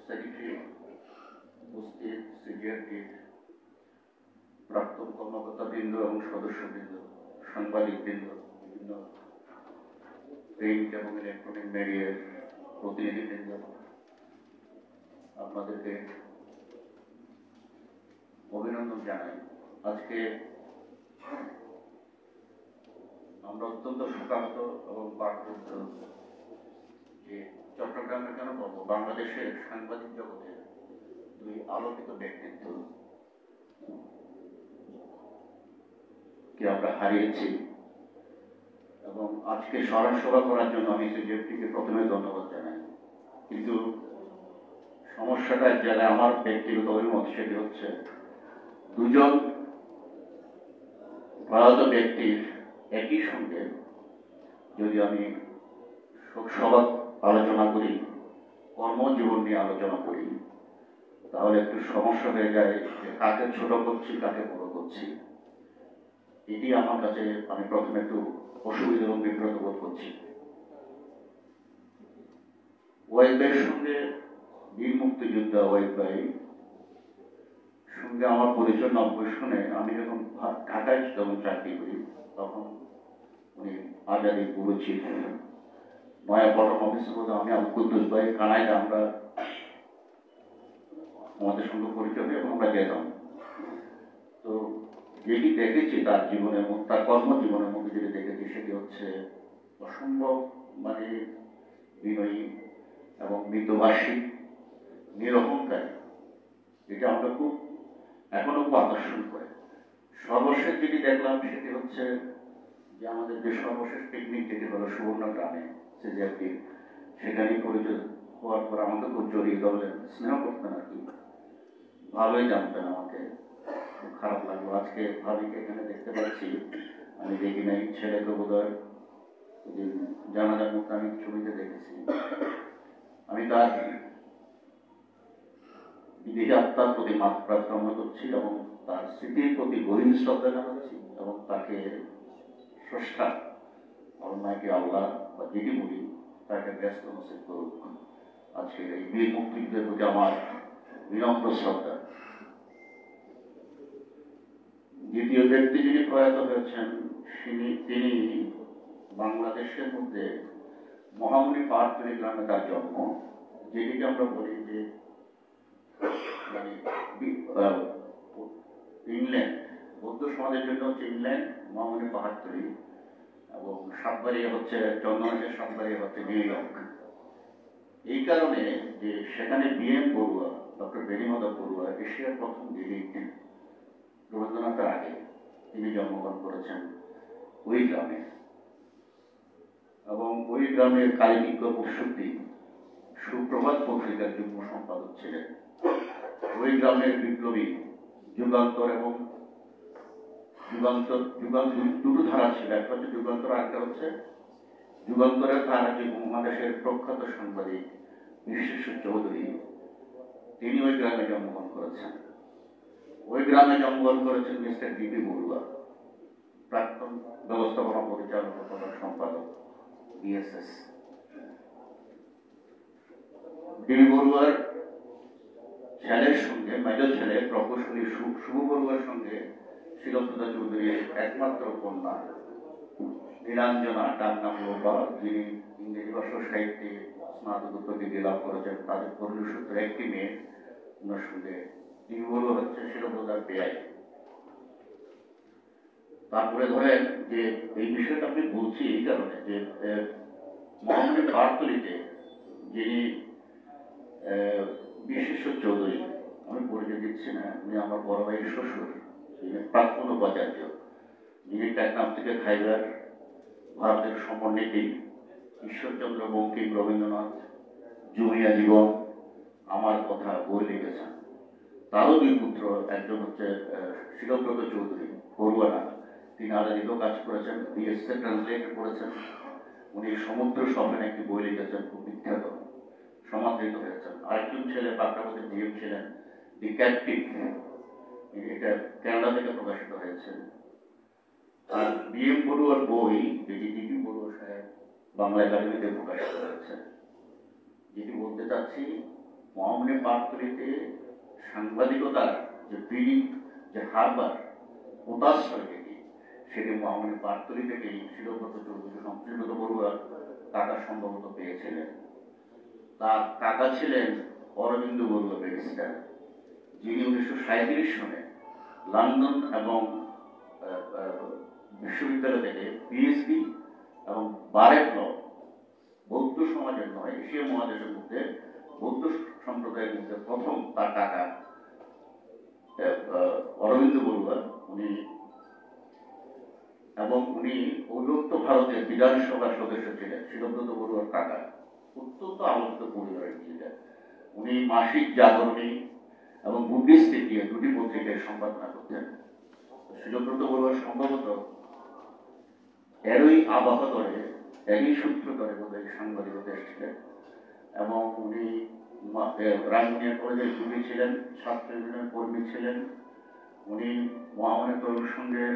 Secretary, উপস্থিত সিজিআরটির প্রাক্তন কর্মকর্তাবৃন্দ এবং সদস্যবৃন্দ, সাংবাদিকবৃন্দ, বিভিন্ন প্রিন্ট এবং ইলেকট্রনিক মিডিয়ার প্রতিনিধিবৃন্দ, আপনাদেরকে অভিনন্দন জানাই। আজকে আমরা অত্যন্ত শোকাহত এবং বাকরুদ্ধ যে চট্টগ্রামের কেন বলবো, বাংলাদেশের সাংবাদিক জগতের দুই আলোকিত ব্যক্তিত্ব কে আমরা হারিয়েছি। এবং আজকে স্মরণ সভা করার জন্য আমি সিজিএফটিকে প্রথমে ধন্যবাদ জানাই। কিন্তু সমস্যাটা এক জায়গায় আমার ব্যক্তিগত অভিমত, সেটি হচ্ছে দুজন প্রয়াত ব্যক্তির একই সঙ্গে যদি আমি শোকসভা আলোচনা করি, কর্মজীবন নিয়ে আলোচনা করি, তাহলে একটু সমস্যা হয়ে যায় যে কাকে ছোট করছি, কাকে বড় করছি। এটি আমার কাছে, আমি প্রথমে একটু অসুবিধা এবং বিব্রত বোধ করছি। ওয়াইফের সঙ্গে বীর মুক্তিযোদ্ধা ওয়াইফ ভাই সঙ্গে আমার পরিচয় 90 সনে আমি যখন ঢাকায় যখন চাকরি করি, তখন উনি আজাদি পুরো চিফ নয়া বটম অফিসের মধ্যে আমি কুদ্দুস ভাই কানাইতে আমরা আমাদের সঙ্গে পরিচয় এবং আমরা যেতাম। তো যেটি দেখেছি তার জীবনের মধ্যে, তার কর্মজীবনের মধ্যে যেটি দেখেছি, সেটি হচ্ছে অসম্ভব বিনয়ী এবং মৃতভাষী, নিরহংকারী। এটা আমরা খুব এখনো খুব আকর্ষণ করে। সর্বশেষ যেটি দেখলাম সেটি হচ্ছে যে আমাদের যে সর্বশেষ পিকনিক যেটি হলো সুবর্ণগ্রামে সিজিএফটি, সেখানে পরিচয় হওয়ার পর আমাকে খুব জড়িয়ে ধরলেন, স্নেহ করতেন আর কি, ভালোই জানতেন আমাকে। খুব খারাপ লাগলো। আজকে ভাবিকে এখানে দেখতে পাচ্ছি, আমি দেখি নাই, ছেলেকে বোধহয় জানাজার মধ্যে আমি ছবিতে দেখেছি। আমি তার বিদেহী আত্মার প্রতি মাফ প্রার্থনা করছি এবং তার স্মৃতির প্রতি গভীর শ্রদ্ধা জানাচ্ছি এবং তাকে স্রষ্টা অলমাইটি আল্লাহ বা যেটি বলি তাকে ব্যস্ত নসিব করুক। আজকে এই বীর মুক্তিযুদ্ধের প্রতি আমার বিনম্র শ্রদ্ধা। দ্বিতীয় ব্যক্তি যিনি প্রয়াত হয়েছেন, তিনি বাংলাদেশের মধ্যে মহামণি পাহাড়তলী গ্রামে তার জন্ম, যেটিকে আমরা বলি যে মানে ইংল্যান্ড, বৌদ্ধ সমাজের জন্য হচ্ছে ইংল্যান্ড, মহামণি পাহাড়তলী, এবং সাতবাড়িয়া হচ্ছে চন্দনাশের সাতবাড়িয়া হচ্ছে নিউ ইয়র্ক। এই কারণে যে সেখানে বিএম বড়ুয়া, ডক্টর বেণীমাধব বড়ুয়া, এশিয়ার প্রথম ডিলিট রবীন্দ্রনাথের আগে তিনি জন্মগ্রহণ করেছেন ওই গ্রামে। এবং ওই গ্রামের কালিনিজ্ঞ পশুদ্দিন সুপ্রভাত পত্রিকার যুগ্ম সম্পাদক ছিলেন। ওই গ্রামের বিপ্লবী যুগান্তর এবং যুগান্তর দুটো ধারা ছিল, একটা হচ্ছে যুগান্তর, আরেকটা হচ্ছে যুগান্তরের ধারা, যে উপমহাদেশের প্রখ্যাত সাংবাদিক বিশ্বেশ্বর চৌধুরী, তিনি ওই গ্রামে জন্মগ্রহণ করেছেন। ওই গ্রামে জন্মগ্রহণ করেছেন মিস্টার ডিবি বড়ুয়া, প্রাক্তন ব্যবস্থাপনা পরিচালক প্রধান সম্পাদক বিএসএস। ডিবি বড়ুয়ার ছেলের সঙ্গে, মেজর ছেলে প্রকৌশলী শুভ বড়ুয়ার সঙ্গে শিলপ্রদা চৌধুরীর একমাত্র কন্যা নীলাঞ্জনা, তার নাম লোপা, যিনি ইংরেজি ভাষা সাহিত্যে স্নাতকোত্তর ডিগ্রি লাভ করেছেন। তাদের পরিণসূত্রে একটি মেয়ে, ওনার সঙ্গে ডিবি বড়ুয়া হচ্ছে শিলপ্রদার বেআই। তারপরে ধরেন যে এই বিষয়টা আপনি বলছি এই কারণে যে মহামণি পাহাড়তলীতে যিনি বিশ্বেশ্বর চৌধুরী, আমি পরিচয় দিচ্ছি না, উনি আমার বড় ভাইয়ের শ্বশুর, তিনি প্রাক্তন উপাচার্য, যিনি টেকনাফ থেকে খাইবার, ভারতের সমরনীতি, ঈশ্বরচন্দ্র বঙ্কিম, রবীন্দ্রনাথ, জুমিয়া জীবন, আমার কথা বই লিখেছেন। তারও দুই পুত্র, একজন হচ্ছে শিলব্রত চৌধুরী বড়ুয়া, তিনি আলাদিকেও কাজ করেছেন, বিএসএ ট্রান্সলেট করেছেন। উনি সমুদ্র সফরে একটি বই লিখেছেন, খুব বিখ্যাত, সমাদৃত হয়েছেন। আরেকজন ছেলে পাকড়াপতি ডিএম ছিলেন, দি ক্যাপটিভ, এটা কেরালা থেকে প্রকাশিত হয়েছে। আর বিএম বড়ুয়ার বই, যেটি ডিবি বড়ুয়া সাহেব বাংলা একাডেমিতে প্রকাশিত হয়েছে। যেটি বলতে চাচ্ছি মহামনি পার্কতলীতে সাংবাদিকতার যে ব্রিডিং, যে হারবার, পোতাশ্রয় থেকে, সেটি মহামনি পার্কতলী থেকেই শিলব্রত চৌধুরী, শিলব্রত বড়ুয়ার কাকা সম্ভবত পেয়েছিলেন। তার কাকা ছিলেন অরবিন্দ বড়ুয়া ব্যারিস্টার, যিনি 1937 সনে লন্ডন এবং বিশ্ববিদ্যালয় থেকে পিএইচডি এবং বারেট ল, বৌদ্ধ সমাজের নয়, এশিয়া মহাদেশের মধ্যে বৌদ্ধ সম্প্রদায়ের মধ্যে প্রথম তার কাকা অরবিন্দ বড়ুয়া, উনি অবিভক্ত ভারতের বিধানসভার সদস্য ছিলেন। শিলব্রত বড়ুয়ার কাকা অত্যন্ত আলোচিত পরিবারের ছিলেন। উনি মাসিক জাগরণী এবং বুদ্ধিস্টিক নিয়ে দুটি পত্রিকায় সম্পাদনা করতেন। শিলব্রত বড়ুয়া সম্ভবত এরই আবহ ধরে, একই সূত্র ধরে বোধহয় সাংবাদিকতা এসেছিলেন, এবং উনি রাঙ্গুনিয়া কলেজের ডিগ্রি ছিলেন, ছাত্র ইউনিয়নের কর্মী ছিলেন। উনি মহামনি তরুণ সংঘের